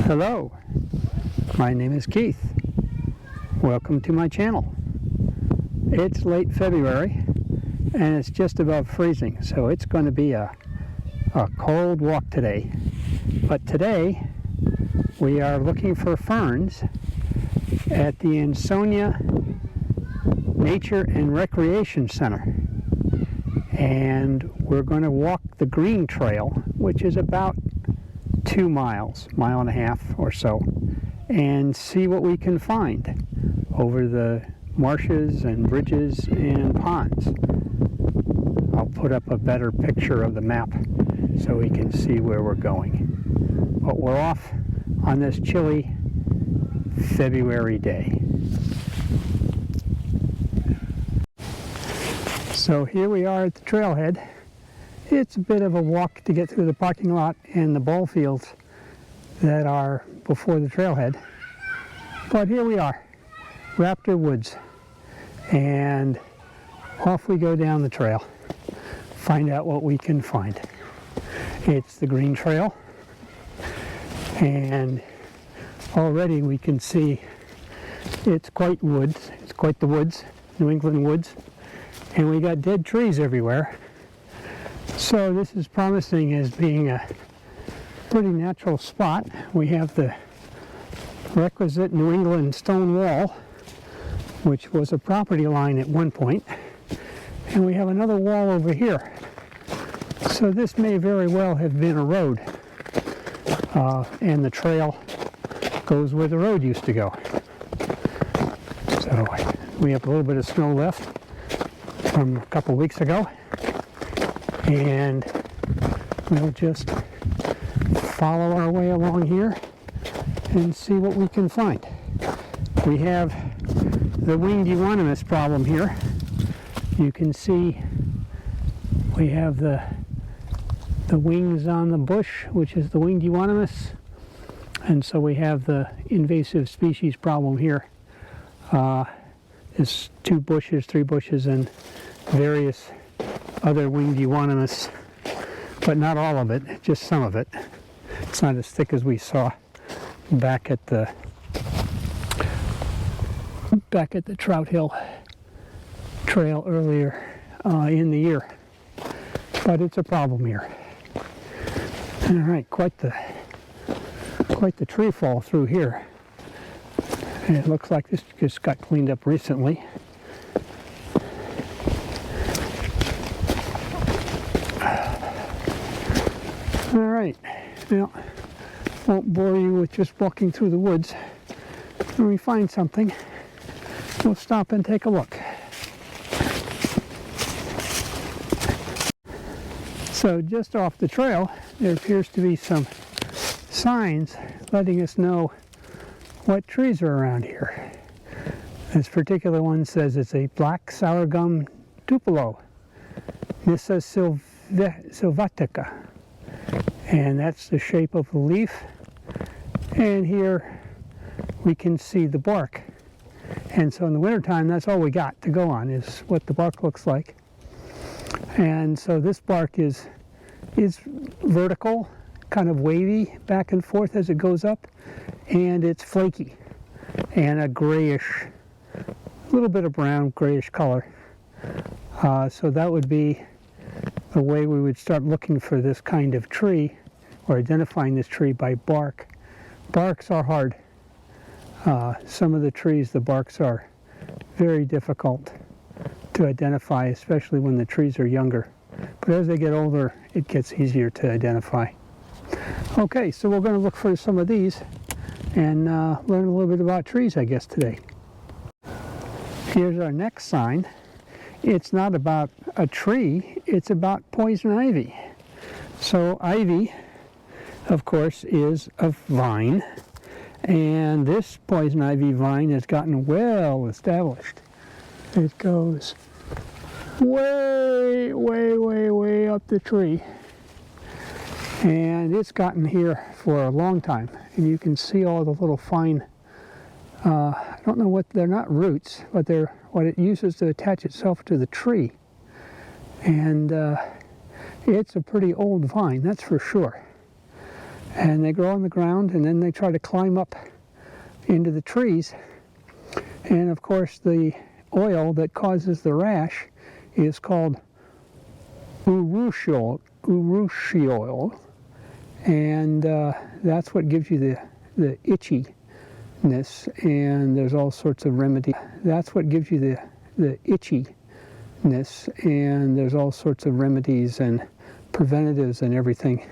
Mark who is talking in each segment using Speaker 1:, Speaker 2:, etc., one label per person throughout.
Speaker 1: Hello, my name is Keith. Welcome to my channel. It's late February and it's just above freezing, so it's going to be a cold walk today. But today we are looking for ferns at the Ansonia Nature and Recreation Center. And we're going to walk the green trail, which is about 2 miles, mile and a half or so, and see what we can find over the marshes and bridges and ponds. I'll put up a better picture of the map so we can see where we're going. But we're off on this chilly February day. So here we are at the trailhead. It's a bit of a walk to get through the parking lot and the ball fields that are before the trailhead. But here we are, Raptor Woods. And off we go down the trail, find out what we can find. It's the green trail, and already we can see it's quite woods. It's quite the woods, New England woods, and we got dead trees everywhere. So this is promising as being a pretty natural spot. We have the requisite New England stone wall, which was a property line at one point, and we have another wall over here. So this may very well have been a road, and the trail goes where the road used to go. So we have a little bit of snow left from a couple weeks ago, and we'll just follow our way along here and see what we can find. We have the winged euonymus problem here. You can see we have the wings on the bush, which is the winged euonymus, and so we have the invasive species problem here. There's 2 bushes, 3 bushes, and various other winged euonymus, but not all of it, just some of it. It's not as thick as we saw back at the Trout Hill trail earlier in the year, but it's a problem here. All right, quite the tree fall through here. And it looks like this just got cleaned up recently. All right, now, won't bore you with just walking through the woods. When we find something, we'll stop and take a look. So just off the trail, there appears to be some signs letting us know what trees are around here. This particular one says it's a black sour gum tupelo, Nyssa sylvatica. And that's the shape of the leaf. And here we can see the bark. And so in the wintertime, that's all we got to go on, is what the bark looks like. And so this bark is vertical, kind of wavy back and forth as it goes up, and it's flaky and a grayish, a little bit of brown grayish color. So that would be the way we would start looking for this kind of tree, or identifying this tree by bark. Barks are hard. Some of the trees, the barks are very difficult to identify, especially when the trees are younger. But as they get older, it gets easier to identify. Okay, so we're going to look for some of these and learn a little bit about trees, I guess, today. Here's our next sign. It's not about a tree, it's about poison ivy. So ivy, of course, is a vine, and this poison ivy vine has gotten well established. It goes way, way, way, way up the tree, and it's gotten here for a long time. And you can see all the little fine, I don't know what, they're not roots, but they're what it uses to attach itself to the tree. And it's a pretty old vine, that's for sure. And they grow on the ground, and then they try to climb up into the trees. And of course, the oil that causes the rash is called urushiol, and that's what gives you the itchiness. And there's all sorts of remedies. That's what gives you the itchiness, and there's all sorts of remedies and preventatives and everything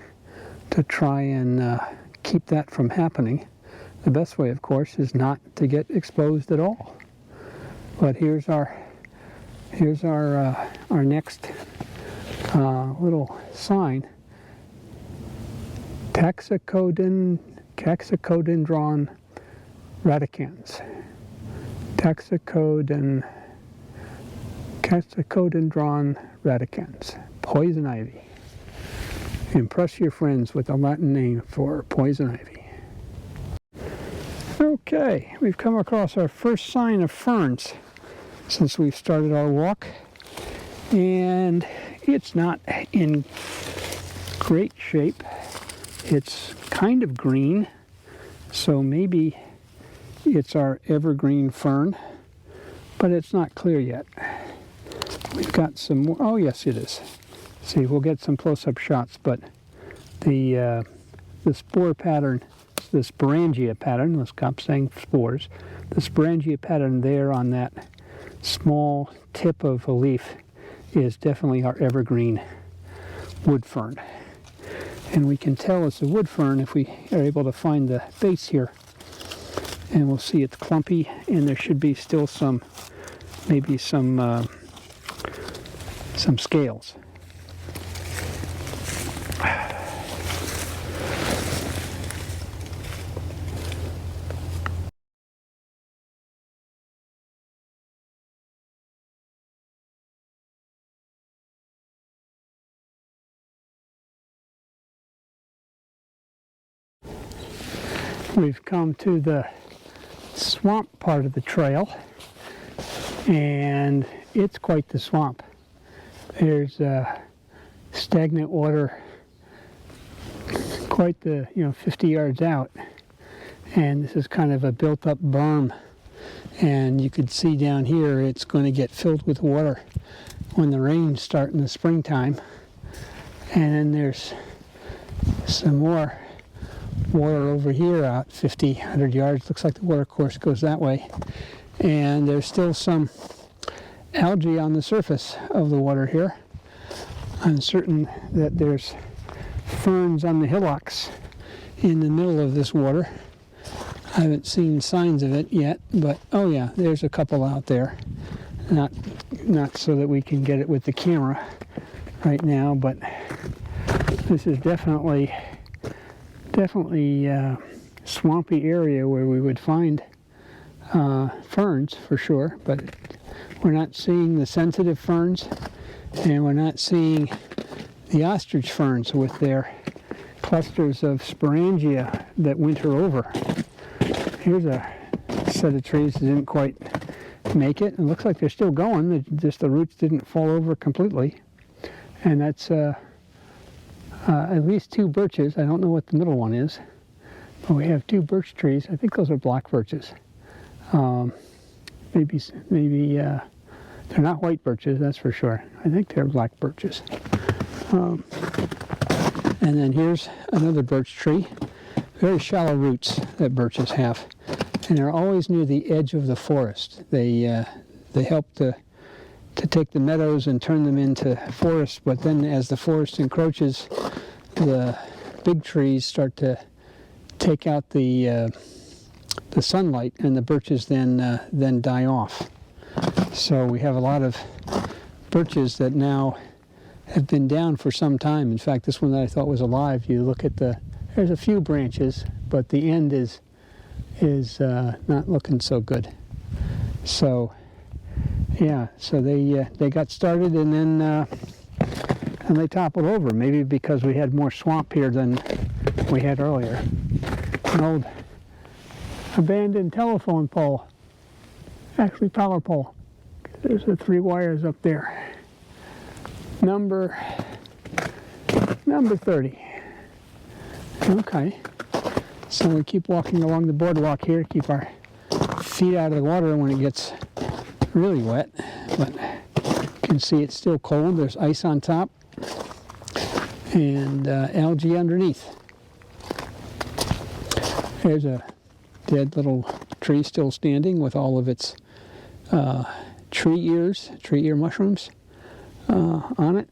Speaker 1: to try and keep that from happening. The best way, of course, is not to get exposed at all. But here's our next little sign: Taxicodendron radicans. Taxicodendron radicans, poison ivy. Impress your friends with the Latin name for poison ivy. Okay, we've come across our first sign of ferns since we've started our walk, and it's not in great shape. It's kind of green, so maybe it's our evergreen fern, but it's not clear yet. We've got some more. Oh yes, it is. See, we'll get some close-up shots, but the spore pattern, the sporangia pattern, let's stop saying spores, the sporangia pattern there on that small tip of a leaf is definitely our evergreen wood fern. And we can tell it's a wood fern if we are able to find the base here. And we'll see it's clumpy, and there should be still some, maybe some scales. We've come to the swamp part of the trail, and it's quite the swamp. There's stagnant water quite the 50 yards out, and this is kind of a built-up berm, and you could see down here it's going to get filled with water when the rains start in the springtime. And then there's some more water over here out 50, 100 yards. Looks like the water course goes that way. And there's still some algae on the surface of the water here. I'm certain that there's ferns on the hillocks in the middle of this water. I haven't seen signs of it yet, but oh yeah, there's a couple out there. Not so that we can get it with the camera right now, but this is definitely swampy area where we would find ferns for sure, but we're not seeing the sensitive ferns, and we're not seeing the ostrich ferns with their clusters of sporangia that winter over. Here's a set of trees that didn't quite make it. It looks like they're still going, just the roots didn't fall over completely. And that's at least 2 birches. I don't know what the middle one is, but we have 2 birch trees. I think those are black birches. Maybe they're not white birches, that's for sure. I think they're black birches. And then here's another birch tree. Very shallow roots that birches have, and they're always near the edge of the forest. They help to take the meadows and turn them into forests, but then as the forest encroaches, the big trees start to take out the sunlight, and the birches then die off. So we have a lot of birches that now have been down for some time. In fact, this one that I thought was alive, you look at there's a few branches, but the end is not looking so good. So yeah, so they got started, and then and they toppled over, maybe because we had more swamp here than we had earlier. An old abandoned telephone pole, actually power pole. There's the 3 wires up there. Number 30. Okay. So we keep walking along the boardwalk here, keep our feet out of the water when it gets really wet. But you can see it's still cold. There's ice on top and algae underneath. There's a dead little tree still standing with all of its tree ear mushrooms on it.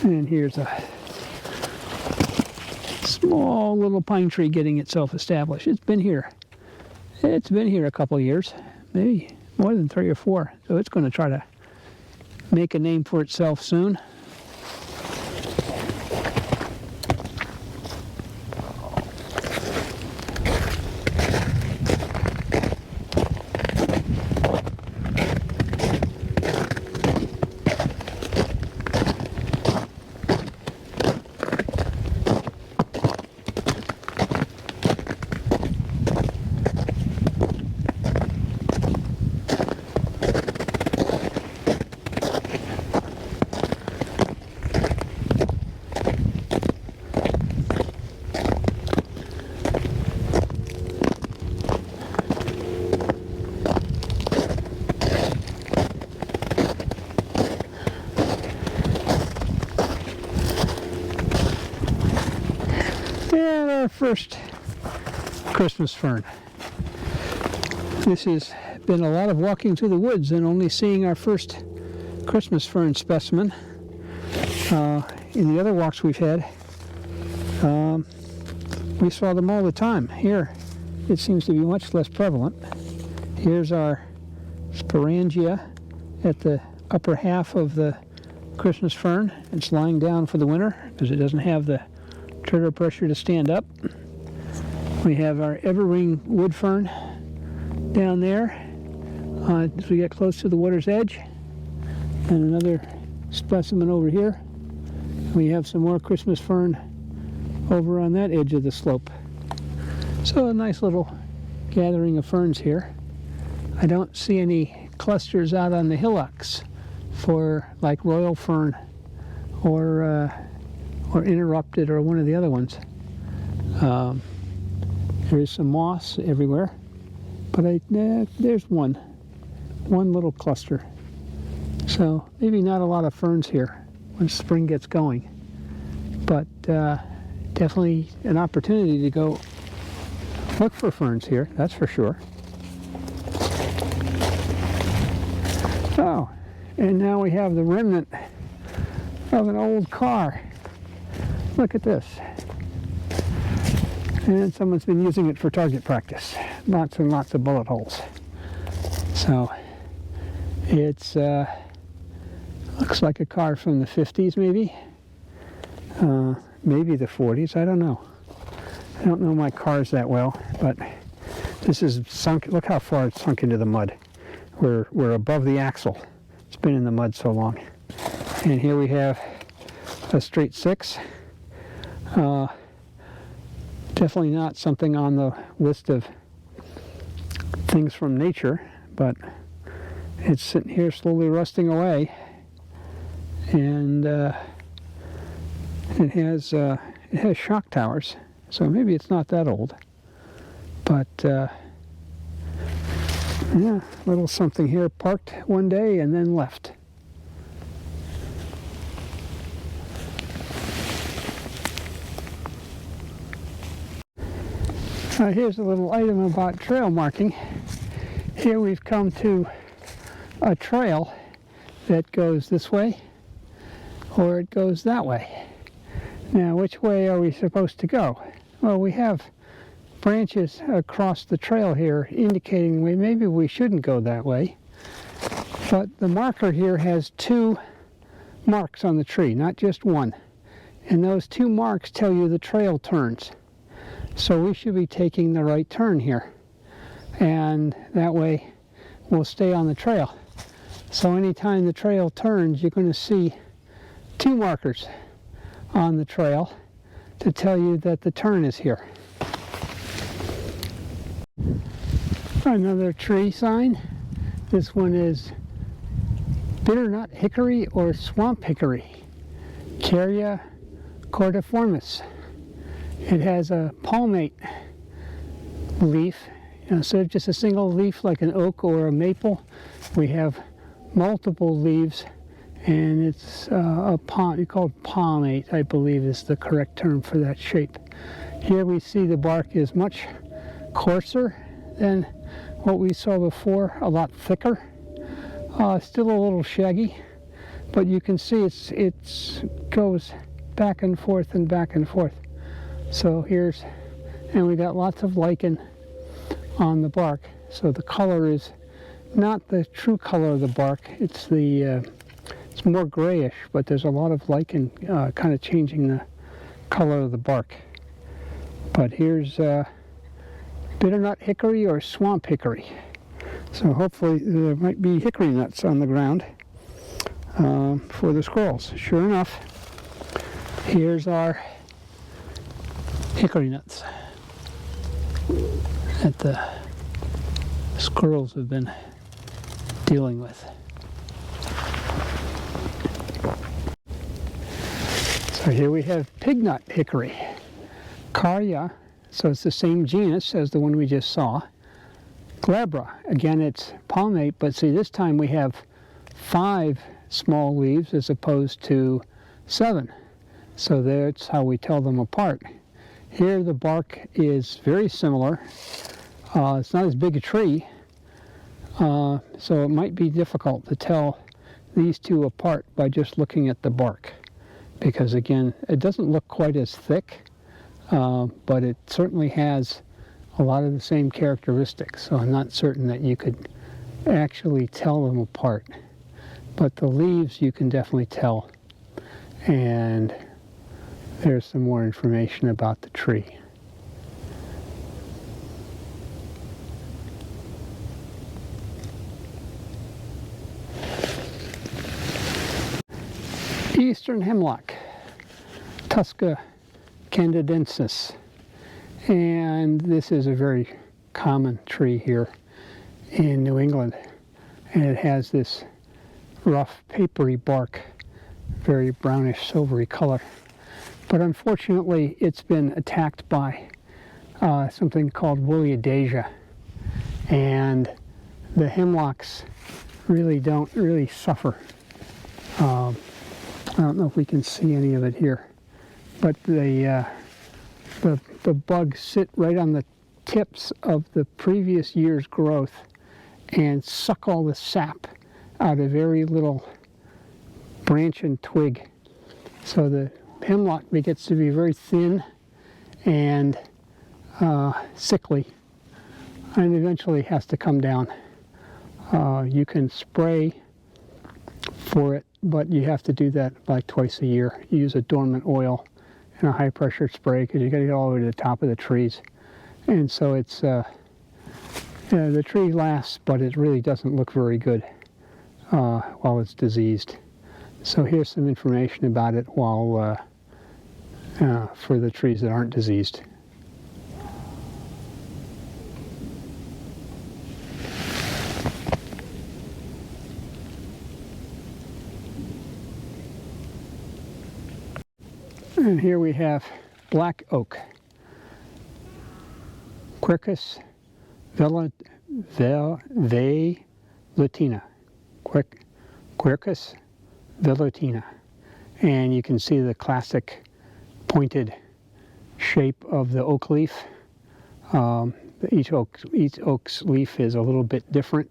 Speaker 1: And here's a small little pine tree getting itself established. It's been here a couple of years, maybe more than 3 or 4. So it's going to try to make a name for itself soon. And our first Christmas fern. This has been a lot of walking through the woods and only seeing our first Christmas fern specimen. In the other walks we've had, we saw them all the time. Here, it seems to be much less prevalent. Here's our sporangia at the upper half of the Christmas fern. It's lying down for the winter because it doesn't have the trigger pressure to stand up. We have our Evergreen wood fern down there as we get close to the water's edge, and another specimen over here. We have some more Christmas fern over on that edge of the slope. So a nice little gathering of ferns here. I don't see any clusters out on the hillocks for like royal fern or interrupted or one of the other ones. There's some moss everywhere, but there's one little cluster. So maybe not a lot of ferns here when spring gets going, but definitely an opportunity to go look for ferns here, that's for sure. Oh, and now we have the remnant of an old car. Look at this. And someone's been using it for target practice. Lots and lots of bullet holes. So it's looks like a car from the 50s maybe. Maybe the 40s, I don't know. I don't know my cars that well, but this is sunk. Look how far it's sunk into the mud. We're above the axle. It's been in the mud so long. And here we have a straight 6. Definitely not something on the list of things from nature, but it's sitting here slowly rusting away, and it has shock towers, so maybe it's not that old, but yeah, little something here parked one day and then left. Here's a little item about trail marking. Here we've come to a trail that goes this way or it goes that way. Now, which way are we supposed to go? Well, we have branches across the trail here indicating maybe we shouldn't go that way. But the marker here has 2 marks on the tree, not just one. And those 2 marks tell you the trail turns. So we should be taking the right turn here, and that way we'll stay on the trail. So anytime the trail turns, you're going to see 2 markers on the trail to tell you that the turn is here. Another tree sign. This one is Bitternut hickory or swamp hickory, Caria cordiformis. It has a palmate leaf. Instead of just a single leaf like an oak or a maple, we have multiple leaves, and it's called palmate, I believe is the correct term for that shape. Here we see the bark is much coarser than what we saw before, a lot thicker. Still a little shaggy, but you can see it goes back and forth and back and forth. So and we got lots of lichen on the bark. So the color is not the true color of the bark. It's more grayish, but there's a lot of lichen kind of changing the color of the bark. But here's bitternut hickory or swamp hickory. So hopefully there might be hickory nuts on the ground for the squirrels. Sure enough, here's our hickory nuts that the squirrels have been dealing with. So here we have pignut hickory, Caria, so it's the same genus as the one we just saw. Glabra, again it's palmate, but see this time we have 5 small leaves as opposed to 7. So that's how we tell them apart. Here the bark is very similar. It's not as big a tree, so it might be difficult to tell these two apart by just looking at the bark. Because again, it doesn't look quite as thick, but it certainly has a lot of the same characteristics, so I'm not certain that you could actually tell them apart. But the leaves you can definitely tell, and there's some more information about the tree. Eastern hemlock, Tusca candidensis. And this is a very common tree here in New England. And it has this rough, papery bark, very brownish, silvery color. But unfortunately, it's been attacked by something called Woolliadasia. And the hemlocks really don't suffer. I don't know if we can see any of it here, but the bugs sit right on the tips of the previous year's growth and suck all the sap out of every little branch and twig. So the hemlock gets to be very thin and sickly, and eventually has to come down. You can spray for it, but you have to do that like twice a year. You use a dormant oil and a high pressure spray because you got to get all the way to the top of the trees. And so it's the tree lasts, but it really doesn't look very good while it's diseased. So here's some information about it while for the trees that aren't diseased. And here we have black oak, Quercus velutina, Quercus velutina. And you can see the classic pointed shape of the oak leaf. Each oak's leaf is a little bit different.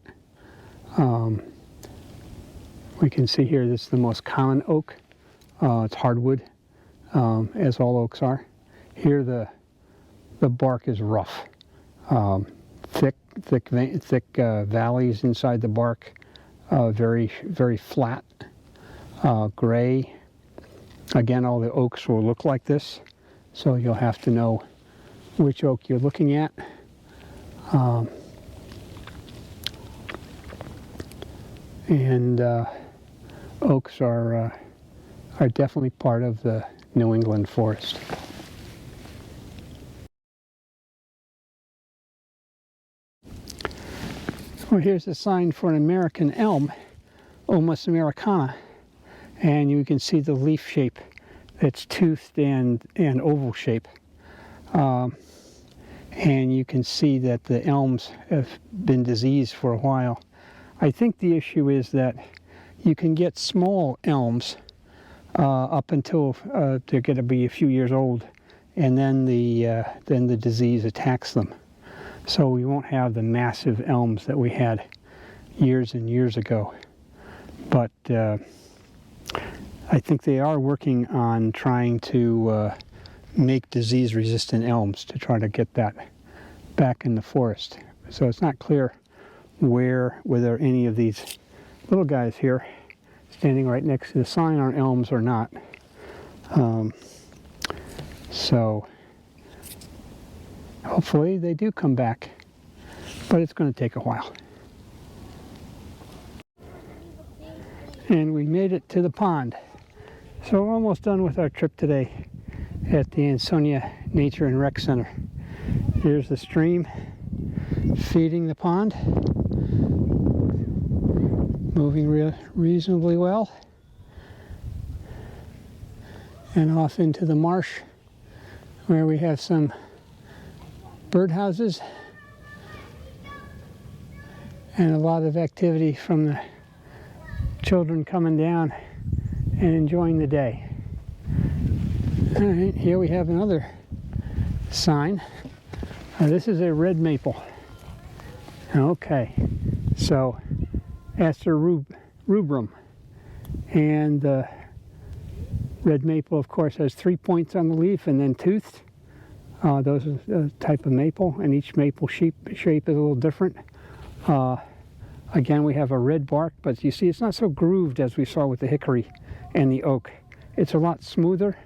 Speaker 1: We can see here this is the most common oak. It's hardwood. As all oaks are. Here the bark is rough, thick valleys inside the bark, very flat, gray. Again, all the oaks will look like this, so you'll have to know which oak you're looking at. Oaks are definitely part of the New England forest. Well, here's a sign for an American elm, Ulmus americana, and you can see the leaf shape. It's toothed and oval shape. And you can see that the elms have been diseased for a while. I think the issue is that you can get small elms up until they're going to be a few years old, and then the disease attacks them. So we won't have the massive elms that we had years and years ago. But I think they are working on trying to make disease-resistant elms to try to get that back in the forest. So it's not clear whether any of these little guys here standing right next to the sign are elms or not. So hopefully they do come back, but it's going to take a while. And we made it to the pond. So we're almost done with our trip today at the Ansonia Nature and Rec Center. Here's the stream feeding the pond, moving reasonably well, and off into the marsh where we have some birdhouses and a lot of activity from the children coming down and enjoying the day. All right, here we have another sign. This is a red maple. Okay, so Aster rubrum, and the red maple, of course, has 3 points on the leaf and then toothed. Those are a type of maple, and each maple shape is a little different. Again, we have a red bark, but you see it's not so grooved as we saw with the hickory and the oak. It's a lot smoother,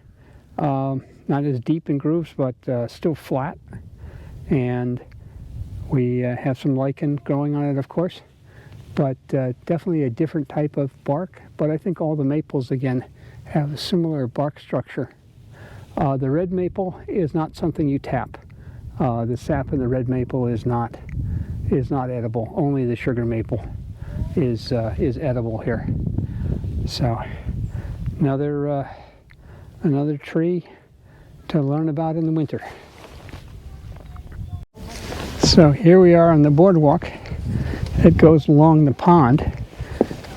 Speaker 1: not as deep in grooves, but still flat. And we have some lichen growing on it, of course, but definitely a different type of bark. But I think all the maples, again, have a similar bark structure. The red maple is not something you tap. The sap in the red maple is not edible. Only the sugar maple is edible here. So another tree to learn about in the winter. So here we are on the boardwalk that goes along the pond.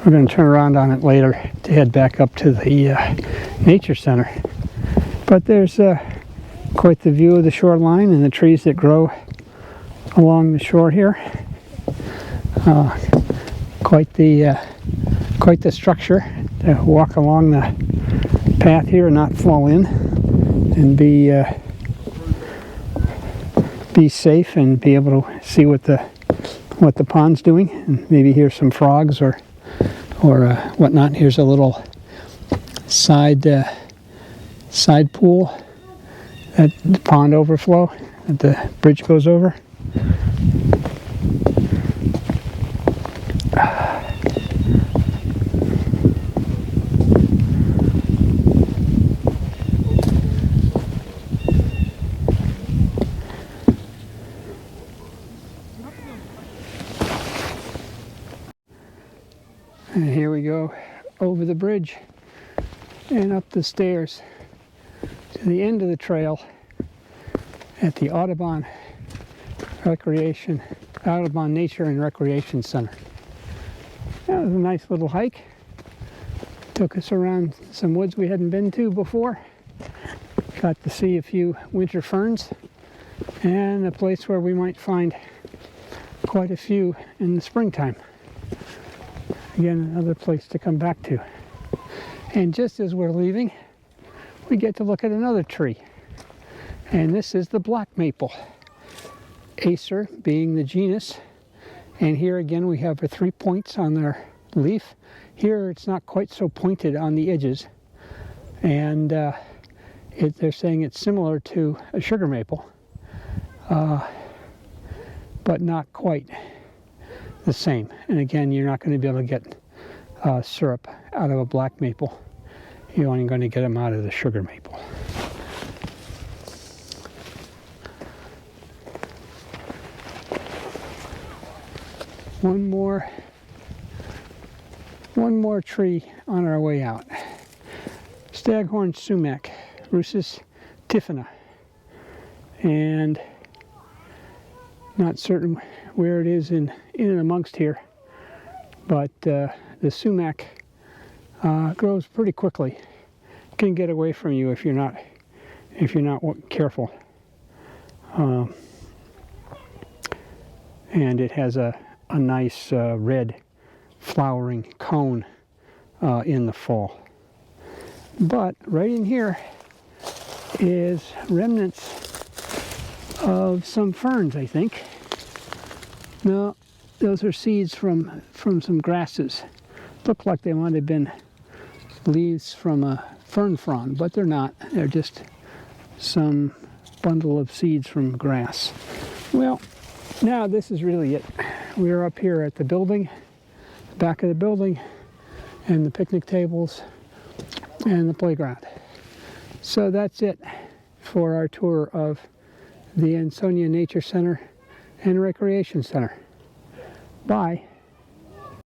Speaker 1: We're going to turn around on it later to head back up to the Nature Center. But there's quite the view of the shoreline and the trees that grow along the shore here. Quite the structure to walk along the path here and not fall in, and be safe and be able to see what the pond's doing, and maybe hear some frogs or whatnot. Here's a little side pool at the pond overflow that the bridge goes over. And here we go over the bridge and up the stairs to the end of the trail at the Audubon Nature and Recreation Center. That was a nice little hike. Took us around some woods we hadn't been to before. Got to see a few winter ferns and a place where we might find quite a few in the springtime. Again, another place to come back to. And just as we're leaving, we get to look at another tree. And this is the black maple. Acer being the genus. And here again we have 3 points on their leaf. Here it's not quite so pointed on the edges. And they're saying it's similar to a sugar maple. But not quite the same. And again, you're not going to be able to get syrup out of a black maple. You're only going to get them out of the sugar maple. one more tree on our way out. Staghorn sumac, Russus tifana. And not certain where it is in and amongst here, but the sumac grows pretty quickly. It can get away from you if you're not careful. And it has a nice red flowering cone in the fall. But right in here is remnants of some ferns, I think. No, those are seeds from some grasses. Look like they might have been leaves from a fern frond, but they're not. They're just some bundle of seeds from grass. Well, now this is really it. We're up here at the building, the back of the building, and the picnic tables and the playground. So that's it for our tour of the Ansonia Nature Center and Recreation Center. Bye.